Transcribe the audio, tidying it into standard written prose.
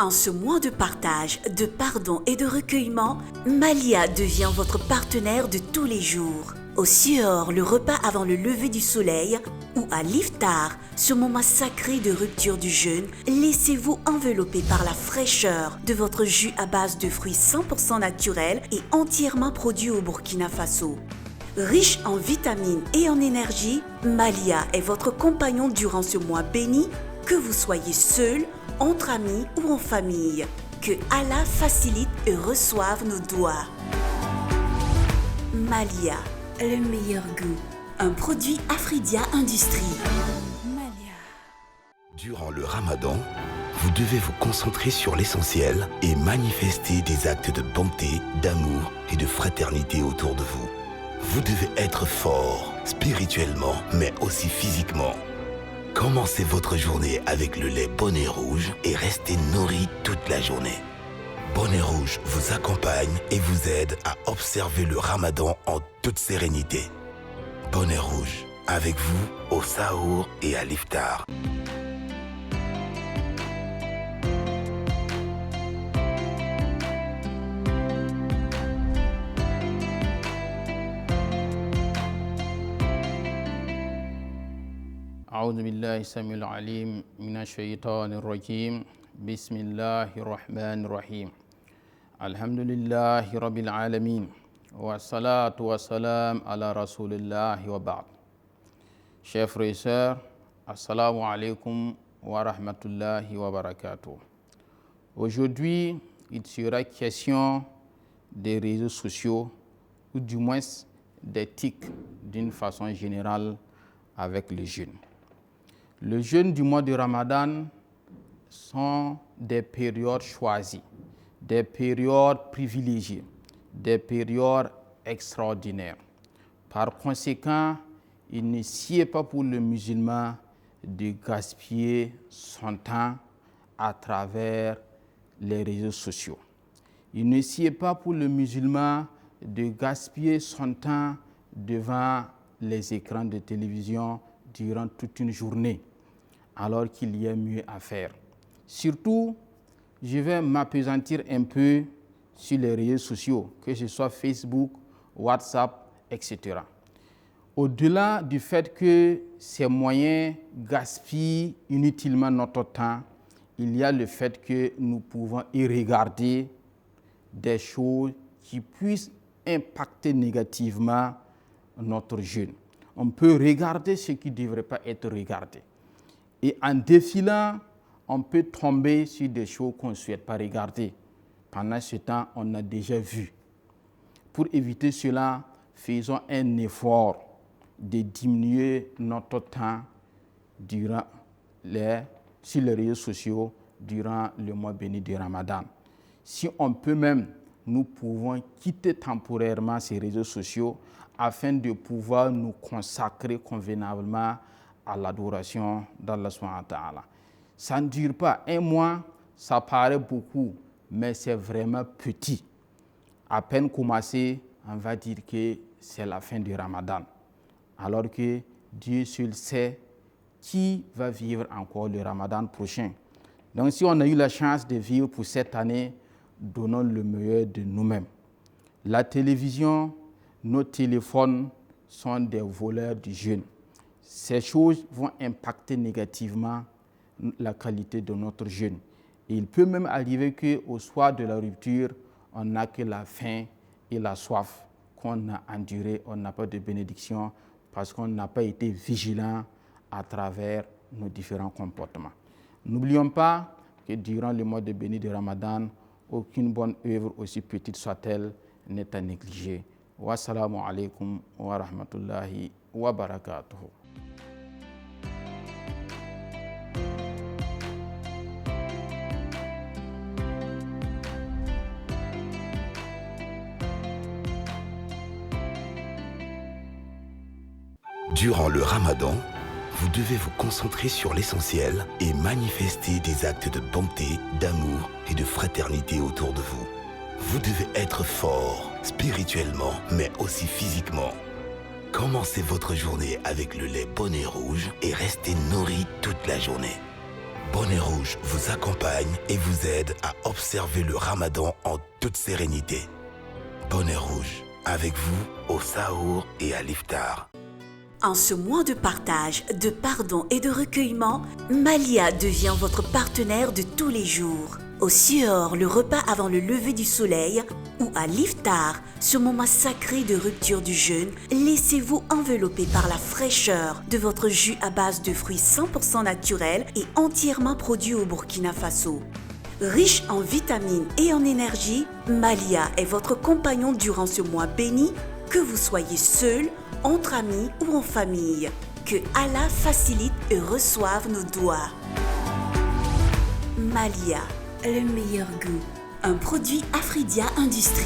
En ce mois de partage, de pardon et de recueillement, Malia devient votre partenaire de tous les jours. Au Sior, le repas avant le lever du soleil, ou à l'Iftar, ce moment sacré de rupture du jeûne, laissez-vous envelopper par la fraîcheur de votre jus à base de fruits 100% naturels et entièrement produits au Burkina Faso. Riche en vitamines et en énergie, Malia est votre compagnon durant ce mois béni, que vous soyez seul, entre amis ou en famille. Que Allah facilite et reçoive nos doigts. Malia, le meilleur goût. Un produit Afridia Industrie. Malia. Durant le Ramadan, vous devez vous concentrer sur l'essentiel et manifester des actes de bonté, d'amour et de fraternité autour de vous. Vous devez être fort, spirituellement, mais aussi physiquement. Commencez votre journée avec le lait Bonnet Rouge et restez nourri toute la journée. Bonnet Rouge vous accompagne et vous aide à observer le Ramadan en toute sérénité. Bonnet Rouge, avec vous au Sahour et à l'Iftar. أعوذ بالله السميع العليم من الشيطان الرجيم بسم الله الرحمن الرحيم الحمد لله رب العالمين والصلاة والسلام على رسول الله وبعد. Chers frères et sœurs, assalamu alaikum wa rahmatullahi wa barakatuh. Aujourd'hui, il sera question des réseaux sociaux ou du moins des TIC d'une façon générale avec les jeunes. Le jeûne du mois de Ramadan sont des périodes choisies, des périodes privilégiées, des périodes extraordinaires. Par conséquent, il ne sied pas pour le musulman de gaspiller son temps à travers les réseaux sociaux. Il ne sied pas pour le musulman de gaspiller son temps devant les écrans de télévision durant toute une journée, alors qu'il y a mieux à faire. Surtout, je vais m'appesantir un peu sur les réseaux sociaux, que ce soit Facebook, WhatsApp, etc. Au-delà du fait que ces moyens gaspillent inutilement notre temps, il y a le fait que nous pouvons y regarder des choses qui puissent impacter négativement notre jeûne. On peut regarder ce qui ne devrait pas être regardé. Et en défilant, on peut tomber sur des choses qu'on ne souhaite pas regarder. Pendant ce temps, on a déjà vu. Pour éviter cela, faisons un effort de diminuer notre temps sur les réseaux sociaux durant le mois béni du Ramadan. Si on peut même, nous pouvons quitter temporairement ces réseaux sociaux afin de pouvoir nous consacrer convenablement à l'adoration d'Allah subhanahu wa ta'ala. Ça ne dure pas un mois, ça paraît beaucoup, mais c'est vraiment petit. À peine commencé, on va dire que c'est la fin du Ramadan. Alors que Dieu seul sait qui va vivre encore le Ramadan prochain. Donc si on a eu la chance de vivre pour cette année, donnons le meilleur de nous-mêmes. La télévision, nos téléphones sont des voleurs du jeûne. Ces choses vont impacter négativement la qualité de notre jeûne. Et il peut même arriver qu'au soir de la rupture, on n'a que la faim et la soif qu'on a enduré. On n'a pas de bénédiction parce qu'on n'a pas été vigilant à travers nos différents comportements. N'oublions pas que durant le mois de béni de Ramadan, aucune bonne œuvre, aussi petite soit-elle, n'est à négliger. Wassalamu alaikum wa rahmatullahi wa barakatuh. Durant le Ramadan, vous devez vous concentrer sur l'essentiel et manifester des actes de bonté, d'amour et de fraternité autour de vous. Vous devez être fort, spirituellement, mais aussi physiquement. Commencez votre journée avec le lait Bonnet Rouge et restez nourri toute la journée. Bonnet Rouge vous accompagne et vous aide à observer le Ramadan en toute sérénité. Bonnet Rouge, avec vous au Sahour et à l'Iftar. En ce mois de partage, de pardon et de recueillement, Malia devient votre partenaire de tous les jours. Au Sihor, le repas avant le lever du soleil, ou à l'Iftar, ce moment sacré de rupture du jeûne, laissez-vous envelopper par la fraîcheur de votre jus à base de fruits 100% naturels et entièrement produits au Burkina Faso. Riche en vitamines et en énergie, Malia est votre compagnon durant ce mois béni, que vous soyez seul, entre amis ou en famille. Que Allah facilite et reçoive nos doigts. Malia, le meilleur goût. Un produit Afridia Industrie.